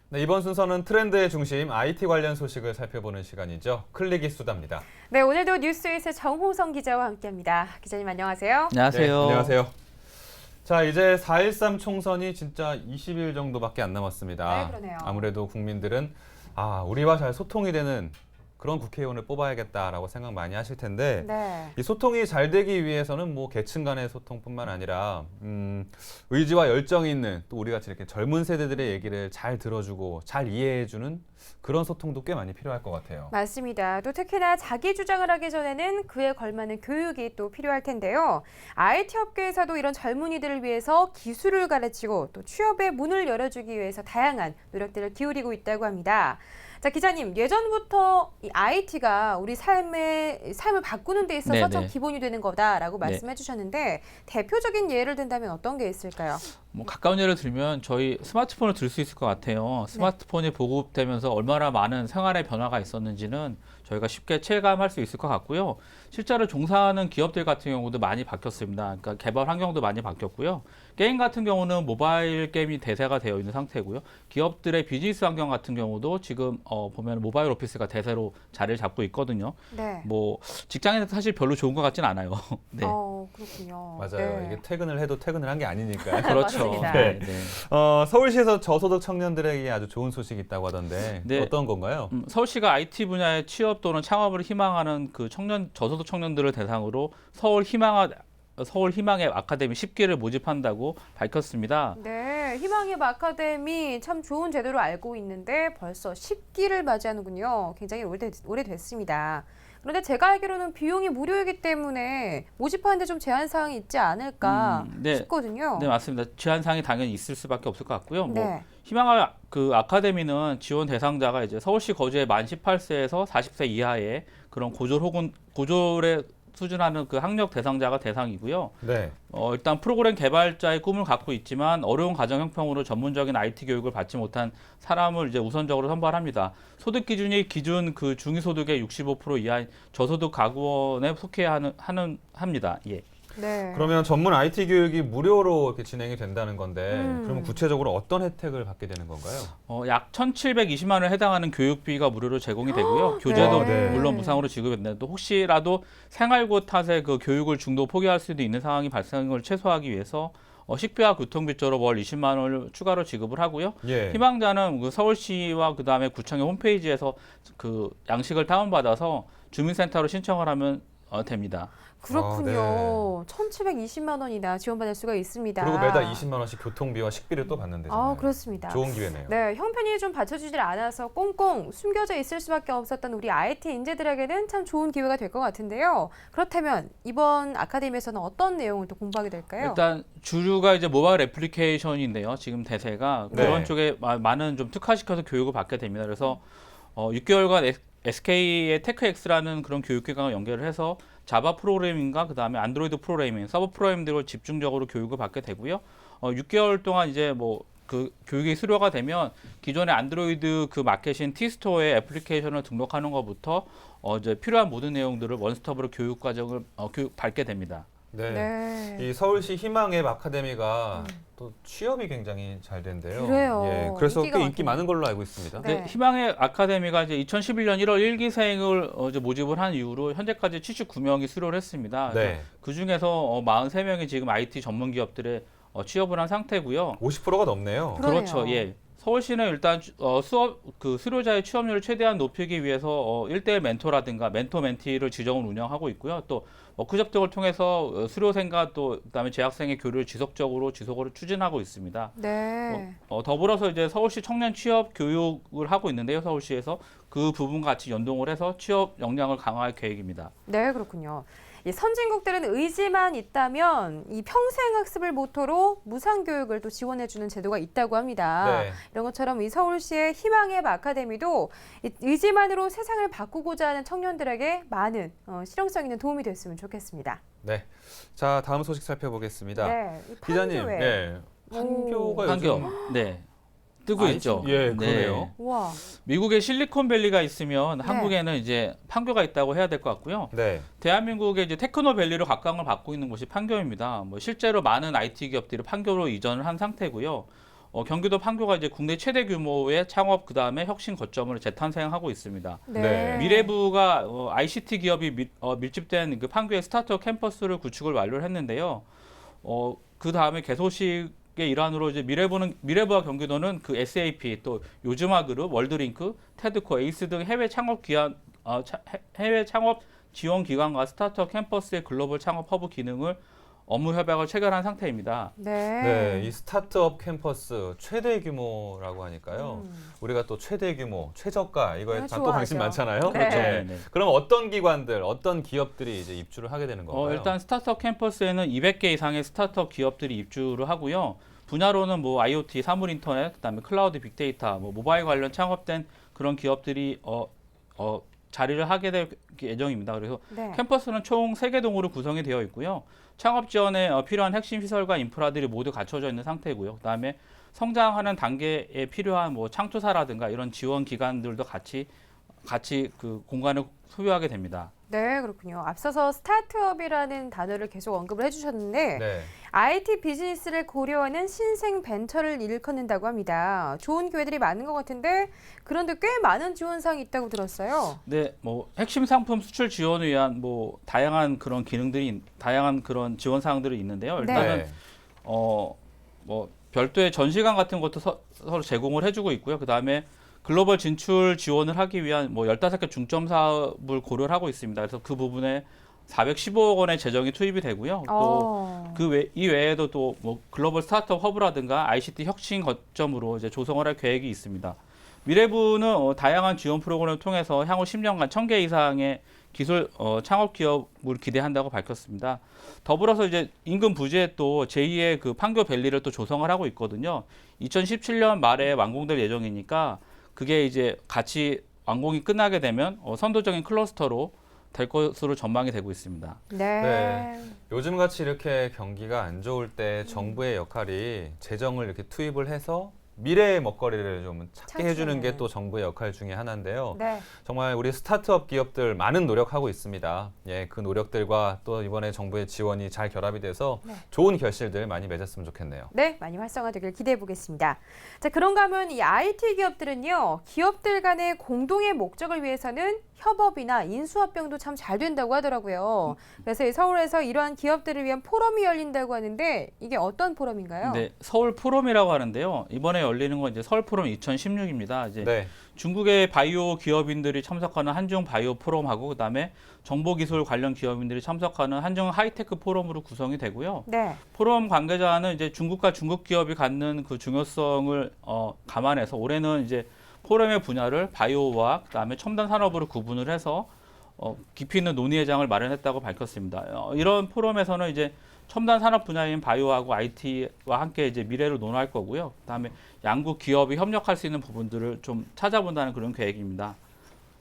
네, 이번 순서는 트렌드의 중심 IT 관련 소식을 살펴보는 시간이죠. 클릭이 수다입니다. 네, 오늘도 뉴스에이스 정호성 기자와 함께합니다. 기자님 안녕하세요. 안녕하세요. 네, 안녕하세요. 자, 이제 4.13 총선이 진짜 20일 정도밖에 안 남았습니다. 네, 그러네요. 아무래도 국민들은 우리와 잘 소통이 되는 그런 국회의원을 뽑아야겠다라고 생각 많이 하실 텐데 네. 이 소통이 잘 되기 위해서는 뭐 계층 간의 소통뿐만 아니라 의지와 열정이 있는 또 우리 같이 이렇게 젊은 세대들의 얘기를 잘 들어주고 잘 이해해주는 그런 소통도 꽤 많이 필요할 것 같아요. 맞습니다. 또 특히나 자기 주장을 하기 전에는 그에 걸맞는 교육이 또 필요할 텐데요. IT 업계에서도 이런 젊은이들을 위해서 기술을 가르치고 또 취업의 문을 열어주기 위해서 다양한 노력들을 기울이고 있다고 합니다. 자, 기자님, 예전부터 이 IT가 우리 삶을 바꾸는 데 있어서 참 기본이 되는 거다라고 말씀해 주셨는데 대표적인 예를 든다면 어떤 게 있을까요? 뭐 가까운 예를 들면 저희 스마트폰을 들 수 있을 것 같아요. 스마트폰이 보급되면서 얼마나 많은 생활의 변화가 있었는지는 저희가 쉽게 체감할 수 있을 것 같고요. 실제로 종사하는 기업들 같은 경우도 많이 바뀌었습니다. 그러니까 개발 환경도 많이 바뀌었고요. 게임 같은 경우는 모바일 게임이 대세가 되어 있는 상태고요. 기업들의 비즈니스 환경 같은 경우도 지금 보면 모바일 오피스가 대세로 자리를 잡고 있거든요. 네. 뭐 직장인은 사실 별로 좋은 것 같진 않아요. 네. 그렇군요. 맞아요. 네. 이게 퇴근을 해도 퇴근을 한 게 아니니까요. 그렇죠. 맞습니다. 네. 네. 서울시에서 저소득 청년들에게 아주 좋은 소식이 있다고 하던데 네. 어떤 건가요? 서울시가 IT 분야의 취업 또는 창업을 희망하는 그 저소득 청년들을 대상으로 서울 희망의 아카데미 10기를 모집한다고 밝혔습니다. 네, 희망의 아카데미 참 좋은 제도로 알고 있는데 벌써 10기를 맞이하는군요. 굉장히 오래됐습니다. 그런데 제가 알기로는 비용이 무료이기 때문에 모집하는데 좀 제한 사항이 있지 않을까 싶거든요. 네, 맞습니다. 제한 사항이 당연히 있을 수밖에 없을 것 같고요. 네. 뭐 희망의 그 아카데미는 지원 대상자가 이제 서울시 거주에 만 18세에서 40세 이하의 그런 고졸 혹은 고졸에 수준하는 그 학력 대상자가 대상이고요. 네. 일단 프로그램 개발자의 꿈을 갖고 있지만 어려운 가정 형편으로 전문적인 IT 교육을 받지 못한 사람을 이제 우선적으로 선발합니다. 소득 기준이 기준 그 중위소득의 65% 이하인 저소득 가구원에 속해야 합니다. 예. 네. 그러면 전문 IT 교육이 무료로 이렇게 진행이 된다는 건데 그러면 구체적으로 어떤 혜택을 받게 되는 건가요? 약 1,720만 원에 해당하는 교육비가 무료로 제공이 되고요. 교재도 네. 물론 무상으로 지급되는데 또 혹시라도 생활고 탓에 그 교육을 중도 포기할 수도 있는 상황이 발생을 최소화하기 위해서 식비와 교통비조로 월 20만 원을 추가로 지급을 하고요. 예. 희망자는 그 서울시와 그 다음에 구청의 홈페이지에서 그 양식을 다운받아서 주민센터로 신청을 하면 됩니다. 그렇군요. 1,720만 원이나 지원받을 수가 있습니다. 그리고 매달 20만 원씩 교통비와 식비를 또 받는 데잖아요. 그렇습니다. 좋은 기회네요. 네, 형편이 좀 받쳐주질 않아서 꽁꽁 숨겨져 있을 수밖에 없었던 우리 IT 인재들에게는 참 좋은 기회가 될 것 같은데요. 그렇다면 이번 아카데미에서는 어떤 내용을 또 공부하게 될까요? 일단 주류가 이제 모바일 애플리케이션인데요. 지금 대세가 그런 쪽에 많은 좀 특화시켜서 교육을 받게 됩니다. 그래서 6개월간 SK의 테크엑스라는 그런 교육기관을 연결을 해서 자바 프로그래밍과 그다음에 안드로이드 프로그래밍, 서버 프로그래밍들을 집중적으로 교육을 받게 되고요. 6개월 동안 이제 뭐 그 교육이 수료가 되면 기존의 안드로이드 그 마켓인 T스토어에 애플리케이션을 등록하는 것부터 이제 필요한 모든 내용들을 원스톱으로 교육 과정을 받게 됩니다. 네. 이 서울시 희망앱 아카데미가 또 취업이 굉장히 잘 된대요. 그래요. 예, 그래서 꽤 인기 많군요. 많은 걸로 알고 있습니다. 네. 희망의 아카데미가 이제 2011년 1월 1기생을 이제 모집을 한 이후로 현재까지 79명이 수료를 했습니다. 네. 그 중에서 43명이 지금 IT 전문 기업들에 취업을 한 상태고요. 50%가 넘네요. 그러네요. 그렇죠. 예. 서울시는 일단 수료자의 취업률을 최대한 높이기 위해서 1대1 멘토라든가 멘토 멘티를 지정을 운영하고 있고요. 또 워크숍 등을 통해서 수료생과 또 그다음에 재학생의 교류를 지속으로 추진하고 있습니다. 네. 더불어서 이제 서울시 청년 취업 교육을 하고 있는데요. 서울시에서 그 부분과 같이 연동을 해서 취업 역량을 강화할 계획입니다. 네, 그렇군요. 이 선진국들은 의지만 있다면 이 평생 학습을 모토로 무상 교육을 또 지원해주는 제도가 있다고 합니다. 네. 이런 것처럼 이 서울시의 희망앱 아카데미도 이 의지만으로 세상을 바꾸고자 하는 청년들에게 많은 실용성 있는 도움이 됐으면 좋겠습니다. 네. 자, 다음 소식 살펴보겠습니다. 네, 이 기자님, 판교에. 네. 판교가 요즘 네. 뜨고 있죠. 예, 그러네요. 와. 미국의 실리콘밸리가 있으면 한국에는 이제 판교가 있다고 해야 될 것 같고요. 네. 대한민국의 이제 테크노밸리로 각광을 받고 있는 곳이 판교입니다. 뭐 실제로 많은 IT 기업들이 판교로 이전을 한 상태고요. 경기도 판교가 이제 국내 최대 규모의 창업 그다음에 혁신 거점을 재탄생하고 있습니다. 네. 미래부가 ICT 기업이 밀집된 그 판교의 스타트업 캠퍼스를 구축을 완료를 했는데요. 그 다음에 개소식의 일환으로 이제 미래부와 경기도는 그 SAP 또 요즈마 그룹, 월드링크, 테드코, 에이스 등 해외 창업 지원 기관과 스타트업 캠퍼스의 글로벌 창업 허브 기능을 업무 협약을 체결한 상태입니다. 네, 이 스타트업 캠퍼스 최대 규모라고 하니까요. 우리가 또 최대 규모, 최저가 이거에 또 관심 많잖아요. 네. 그렇죠. 네. 네. 그럼 어떤 기관들, 어떤 기업들이 이제 입주를 하게 되는 건가요? 일단 스타트업 캠퍼스에는 200개 이상의 스타트업 기업들이 입주를 하고요. 분야로는 뭐 IoT, 사물 인터넷, 그다음에 클라우드 빅데이터, 뭐 모바일 관련 창업된 그런 기업들이 자리를 하게 될 예정입니다. 그래서 캠퍼스는 총 3개 동으로 구성이 되어 있고요. 창업 지원에 필요한 핵심 시설과 인프라들이 모두 갖춰져 있는 상태고요. 그다음에 성장하는 단계에 필요한 뭐 창투사라든가 이런 지원 기관들도 같이 그 공간을 소유하게 됩니다. 네, 그렇군요. 앞서서 스타트업이라는 단어를 계속 언급을 해주셨는데 네. IT 비즈니스를 고려하는 신생 벤처를 일컫는다고 합니다. 좋은 기회들이 많은 것 같은데 그런데 꽤 많은 지원사항이 있다고 들었어요. 네, 뭐 핵심 상품 수출 지원을 위한 뭐 다양한 그런 다양한 그런 지원 사항들이 있는데요. 일단은 네. 뭐 별도의 전시관 같은 것도 서로 제공을 해주고 있고요. 그 다음에 글로벌 진출 지원을 하기 위한 뭐 15개 중점 사업을 고려를 하고 있습니다. 그래서 그 부분에 415억 원의 재정이 투입이 되고요. 또 이 외에도 또 뭐 글로벌 스타트업 허브라든가 ICT 혁신 거점으로 이제 조성을 할 계획이 있습니다. 미래부는 다양한 지원 프로그램을 통해서 향후 10년간 1000개 이상의 기술 창업 기업을 기대한다고 밝혔습니다. 더불어서 이제 인근 부지에 또 제2의 그 판교 밸리를 또 조성을 하고 있거든요. 2017년 말에 완공될 예정이니까 그게 이제 같이 완공이 끝나게 되면 선도적인 클러스터로 될 것으로 전망이 되고 있습니다. 네. 요즘 같이 이렇게 경기가 안 좋을 때 정부의 역할이 재정을 이렇게 투입을 해서 미래의 먹거리를 좀 찾게 해주는 게 또 정부의 역할 중에 하나인데요. 네. 정말 우리 스타트업 기업들 많은 노력하고 있습니다. 예, 그 노력들과 또 이번에 정부의 지원이 잘 결합이 돼서 좋은 결실들 많이 맺었으면 좋겠네요. 네, 많이 활성화되길 기대해 보겠습니다. 자, 그런가 하면 이 IT 기업들은요, 기업들 간의 공동의 목적을 위해서는 협업이나 인수합병도 참 잘 된다고 하더라고요. 그래서 서울에서 이러한 기업들을 위한 포럼이 열린다고 하는데 이게 어떤 포럼인가요? 네, 서울 포럼이라고 하는데요. 이번에 열리는 건 이제 서울 포럼 2016입니다. 이제 네. 중국의 바이오 기업인들이 참석하는 한중 바이오 포럼하고 그다음에 정보기술 관련 기업인들이 참석하는 한중 하이테크 포럼으로 구성이 되고요. 네. 포럼 관계자는 이제 중국과 중국 기업이 갖는 그 중요성을 감안해서 올해는 이제 포럼의 분야를 바이오와 그다음에 첨단 산업으로 구분을 해서 깊이 있는 논의의 장을 마련했다고 밝혔습니다. 이런 포럼에서는 이제 첨단 산업 분야인 바이오하고 IT와 함께 이제 미래를 논의할 거고요. 그다음에 양국 기업이 협력할 수 있는 부분들을 좀 찾아본다는 그런 계획입니다.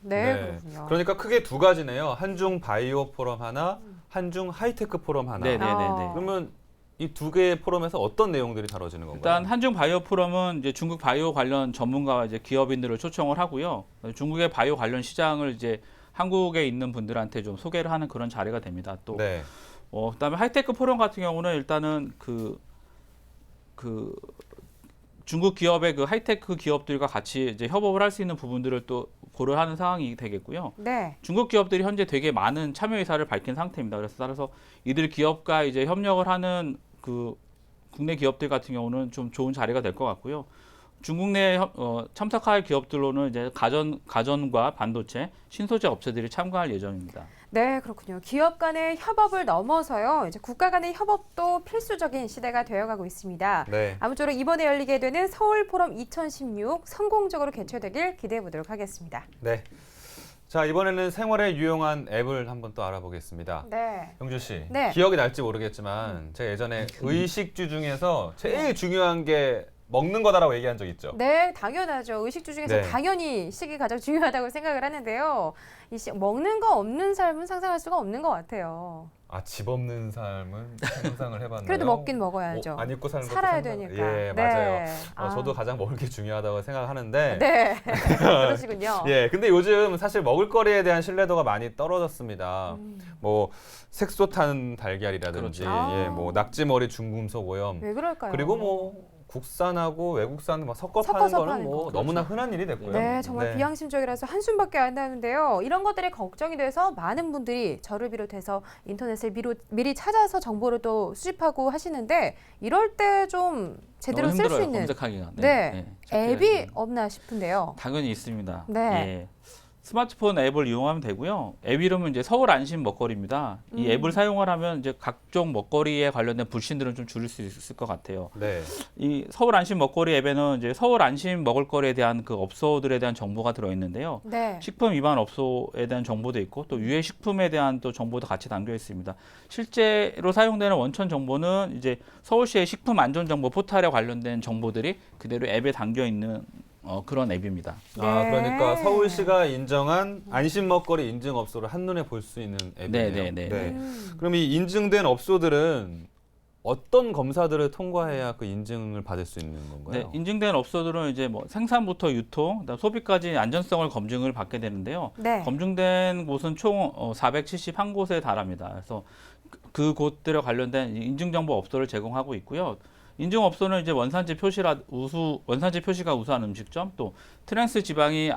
네, 그렇군요. 그러니까 크게 두 가지네요. 한중 바이오 포럼 하나, 한중 하이테크 포럼 하나. 네네네. 그러면 이 두 개의 포럼에서 어떤 내용들이 다뤄지는 건가요? 일단 한중 바이오 포럼은 이제 중국 바이오 관련 전문가와 이제 기업인들을 초청을 하고요. 중국의 바이오 관련 시장을 이제 한국에 있는 분들한테 좀 소개를 하는 그런 자리가 됩니다. 또 네. 그다음에 하이테크 포럼 같은 경우는 일단은 그 중국 기업의 그 하이테크 기업들과 같이 이제 협업을 할 수 있는 부분들을 또 고려하는 상황이 되겠고요. 네. 중국 기업들이 현재 되게 많은 참여 의사를 밝힌 상태입니다. 그래서 따라서 이들 기업과 이제 협력을 하는 그 국내 기업들 같은 경우는 좀 좋은 자리가 될 것 같고요. 중국 내 참석할 기업들로는 이제 가전과 반도체, 신소재 업체들이 참가할 예정입니다. 네, 그렇군요. 기업 간의 협업을 넘어서요, 이제 국가 간의 협업도 필수적인 시대가 되어가고 있습니다. 네. 아무쪼록 이번에 열리게 되는 서울 포럼 2016 성공적으로 개최되길 기대해 보도록 하겠습니다. 네. 자, 이번에는 생활에 유용한 앱을 한번 또 알아보겠습니다. 네. 영주 씨, 네. 기억이 날지 모르겠지만 제가 예전에 의식주 중에서 제일 중요한 게 먹는 거다라고 얘기한 적 있죠? 네, 당연하죠. 의식주 중에서 네. 당연히 식이 가장 중요하다고 생각을 하는데요. 먹는 거 없는 삶은 상상할 수가 없는 것 같아요. 아, 집 없는 삶은 상상을 해봤나요? 그래도 먹긴 먹어야죠. 안 입고 사는 것도 살아야 상상- 되니까. 예, 네. 맞아요. 저도 가장 먹을 게 중요하다고 생각하는데 네, 그러시군요. 예, 근데 요즘 사실 먹을거리에 대한 신뢰도가 많이 떨어졌습니다. 뭐 색소 탄 달걀이라든지 그렇죠. 예, 뭐 낙지머리 중금속 오염 왜 그럴까요? 그리고 뭐 국산하고 외국산 막 섞어 파는 섞어서 거는 파는 뭐 거. 너무나 흔한 일이 됐고요. 네, 정말 네. 비양심적이라서 한숨밖에 안 나는데요. 이런 것들이 걱정이 돼서 많은 분들이 저를 비롯해서 인터넷을 미리 찾아서 정보를 또 수집하고 하시는데 이럴 때 좀 제대로 너무 쓸 수 힘들어요, 있는 검색하기가. 앱이 없나 싶은데요. 당연히 있습니다. 네. 예. 스마트폰 앱을 이용하면 되고요. 앱 이름은 이제 서울 안심 먹거리입니다. 이 앱을 사용을 하면 이제 각종 먹거리에 관련된 불신들은 좀 줄일 수 있을 것 같아요. 네. 이 서울 안심 먹거리 앱에는 이제 서울 안심 먹을거리에 대한 그 업소들에 대한 정보가 들어 있는데요. 네. 식품 위반 업소에 대한 정보도 있고 또 유해 식품에 대한 또 정보도 같이 담겨 있습니다. 실제로 사용되는 원천 정보는 이제 서울시의 식품 안전 정보 포털에 관련된 정보들이 그대로 앱에 담겨 있는 그런 앱입니다. 아, 네. 그러니까 서울시가 인정한 안심 먹거리 인증 업소를 한눈에 볼 수 있는 앱이네요. 네. 그럼 이 인증된 업소들은 어떤 검사들을 통과해야 그 인증을 받을 수 있는 건가요? 네, 인증된 업소들은 이제 뭐 생산부터 유통, 그다음 소비까지 안전성을 검증을 받게 되는데요. 네. 검증된 곳은 총 471곳에 달합니다. 그래서 그 곳들에 관련된 인증정보 업소를 제공하고 있고요. 인증업소는 이제 원산지 표시가 우수한 음식점, 또 트랜스 지방이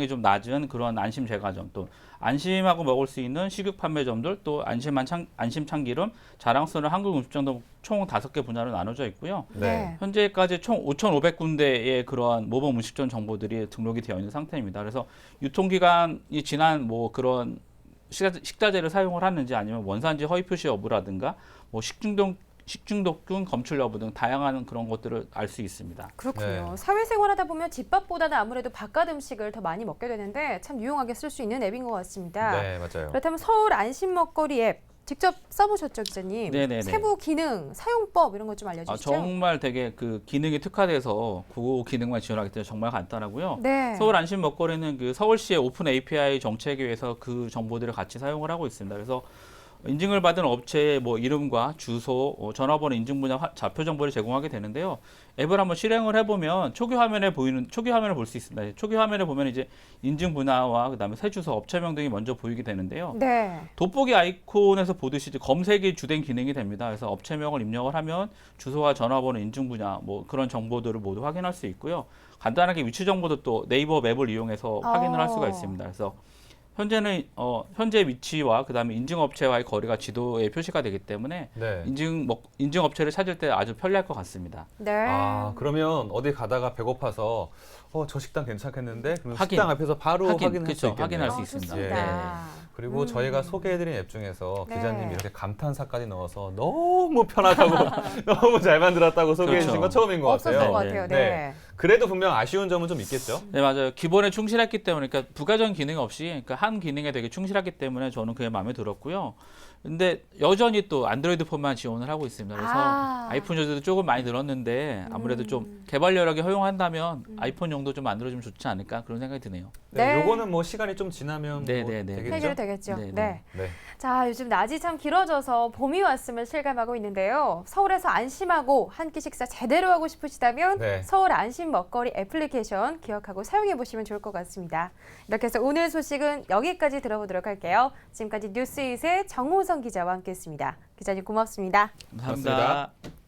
좀 낮은 그런 안심 제과점, 또 안심하고 먹을 수 있는 식육 판매점들, 또 안심 참기름, 자랑스러운 한국 음식점 등 총 5개 분야로 나눠져 있고요. 네. 현재까지 총 5,500군데의 그러한 모범 음식점 정보들이 등록이 되어 있는 상태입니다. 그래서 유통기간이 지난 뭐 그런 식자재를 사용을 하는지 아니면 원산지 허위 표시 여부라든가 뭐 식중독균 검출 여부 등 다양한 그런 것들을 알 수 있습니다. 그렇군요. 네. 사회생활하다 보면 집밥보다는 아무래도 바깥 음식을 더 많이 먹게 되는데 참 유용하게 쓸 수 있는 앱인 것 같습니다. 네, 맞아요. 그렇다면 서울 안심 먹거리 앱 직접 써보셨죠, 기자님? 네네네. 세부 기능, 사용법 이런 것 좀 알려주시죠. 정말 되게 그 기능이 특화돼서 그 기능만 지원하기 때문에 정말 간단하고요. 네. 서울 안심 먹거리는 그 서울시의 오픈 API 정책에 의해서 그 정보들을 같이 사용을 하고 있습니다. 그래서 인증을 받은 업체의 뭐 이름과 주소, 전화번호 인증 분야 좌표 정보를 제공하게 되는데요. 앱을 한번 실행을 해보면 초기 화면을 볼 수 있습니다. 초기 화면에 보면 이제 인증 분야와 그다음에 새 주소, 업체명 등이 먼저 보이게 되는데요. 네. 돋보기 아이콘에서 보듯이 이제 검색이 주된 기능이 됩니다. 그래서 업체명을 입력을 하면 주소와 전화번호, 인증 분야 뭐 그런 정보들을 모두 확인할 수 있고요. 간단하게 위치 정보도 또 네이버 맵을 이용해서 확인을 할 수가 있습니다. 그래서 현재 위치와 그다음에 인증 업체와의 거리가 지도에 표시가 되기 때문에 네. 인증 업체를 찾을 때 아주 편리할 것 같습니다. 네. 아, 그러면 어디 가다가 배고파서 저 식당 괜찮겠는데 그러면 확인. 식당 앞에서 바로 확인할 수 그렇죠. 있겠네요. 확인할 수 있습니다. 좋습니다. 그리고 저희가 소개해드린 앱 중에서 네. 기자님이 이렇게 감탄사까지 넣어서 너무 편하다고 너무 잘 만들었다고 소개해 주신 그렇죠. 건 처음인 것 없었을 같아요. 것 같아요. 네. 네. 그래도 분명 아쉬운 점은 좀 있겠죠? 네, 맞아요. 기본에 충실했기 때문에, 그러니까 부가적인 기능 없이, 그러니까 한 기능에 되게 충실했기 때문에 저는 그게 마음에 들었고요. 근데 여전히 또 안드로이드 폰만 지원을 하고 있습니다. 그래서 아이폰 유저도 조금 많이 늘었는데 아무래도 좀 개발력이 허용한다면 아이폰용도 좀 만들어주면 좋지 않을까 그런 생각이 드네요. 네. 네. 요거는 뭐 시간이 좀 지나면 네, 뭐 네, 네. 되겠죠? 해결이 되겠죠. 네, 네. 네. 자, 요즘 낮이 참 길어져서 봄이 왔음을 실감하고 있는데요. 서울에서 안심하고 한 끼 식사 제대로 하고 싶으시다면 네. 서울 안심 먹거리 애플리케이션 기억하고 사용해 보시면 좋을 것 같습니다. 이렇게 해서 오늘 소식은 여기까지 들어보도록 할게요. 지금까지 뉴스잇의 정호성 기자와 함께했습니다. 기자님 고맙습니다. 감사합니다. 고맙습니다.